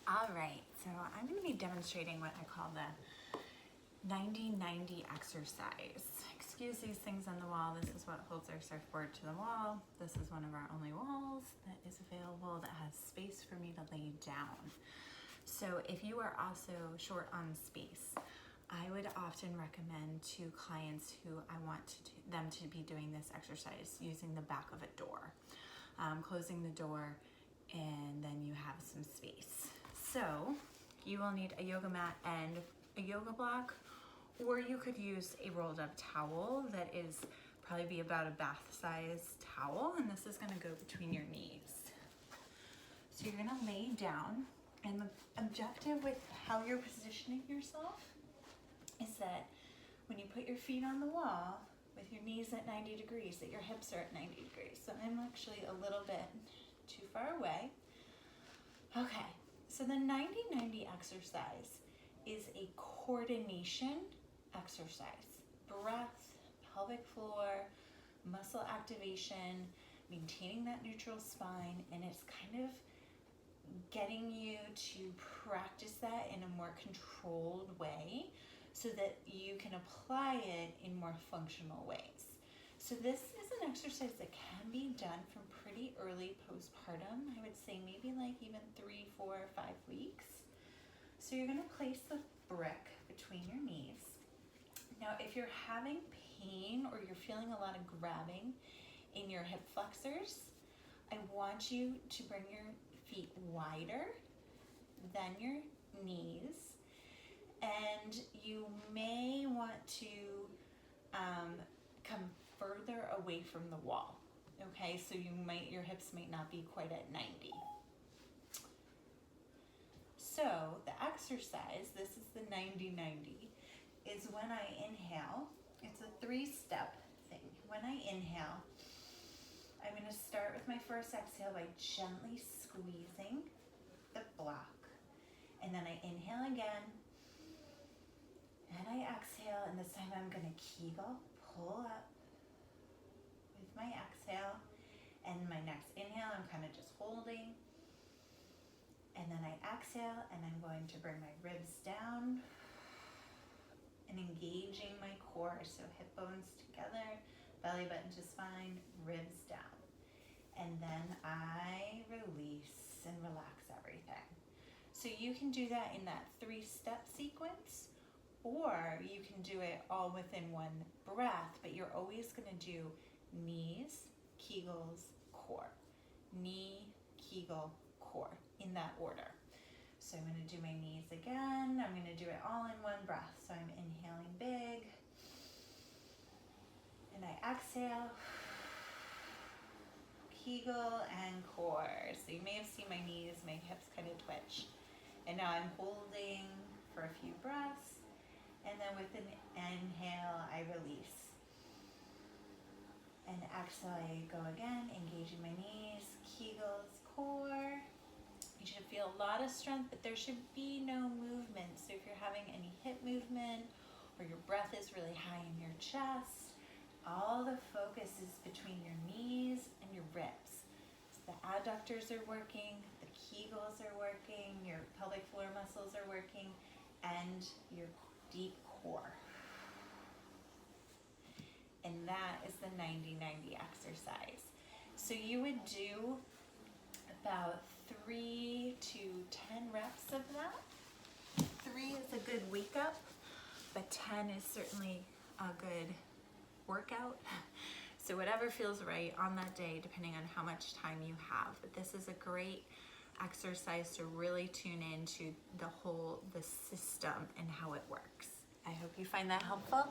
All right, so I'm going to be demonstrating what I call the 90-90 exercise. Excuse these things on the wall. This is what holds our surfboard to the wall. This is one of our only walls that is available that has space for me to lay down. So if you are also short on space, I would often recommend to clients who I want them to be doing this exercise using the back of a door. Closing the door, and then you have some space. So you will need a yoga mat and a yoga block, or you could use a rolled up towel that is probably be about a bath size towel, and this is going to go between your knees. So you're going to lay down, and the objective with how you're positioning yourself is that when you put your feet on the wall with your knees at 90 degrees, that your hips are at 90 degrees. So I'm actually a little bit too far away. Okay, so the 90-90 exercise is a coordination exercise. Breath, pelvic floor, muscle activation, maintaining that neutral spine, and it's kind of getting you to practice that in a more controlled way so that you can apply it in more functional ways. So this is an exercise that can be done from pretty early postpartum. I would say maybe like even 3, 4, 5 weeks. So you're going to place the brick between your knees. Now, if you're having pain or you're feeling a lot of grabbing in your hip flexors, I want you to bring your feet wider than your knees, and you may want to come further away from the wall. Okay, so your hips might not be quite at 90. So the exercise, this is the 90-90, is when I inhale. It's a 3-step thing. When I inhale, I'm going to start with my first exhale by gently squeezing the block. And then I inhale again. And I exhale, and this time I'm going to Kegel, pull up with my exhale. And my next inhale, I'm kind of just holding. And then I exhale, and I'm going to bring my ribs down and engaging my core. So hip bones together, belly button to spine, ribs down. And then I release and relax everything. So you can do that in that 3-step sequence, or you can do it all within one breath, but you're always going to do knees, Kegels, core. Knee, Kegel, core, in that order. So I'm going to do my knees again. I'm going to do it all in one breath. So I'm inhaling big, and I exhale, Kegel and core. So you may have seen my knees, my hips kind of twitch. And now I'm holding for a few breaths, and then with an inhale, I release. And exhale, I go again, engaging my knees, Kegels, core. You should feel a lot of strength, but there should be no movement. So if you're having any hip movement, or your breath is really high in your chest, all the focus is between your knees and your ribs. So the adductors are working, the Kegels are working, your pelvic floor muscles are working, and your deep core. And that is the 90-90 exercise. So you would do about 3 to 10 reps of that. 3 is a good wake up, but 10 is certainly a good workout. So whatever feels right on that day, depending on how much time you have. But this is a great exercise to really tune into the system and how it works. I hope you find that helpful.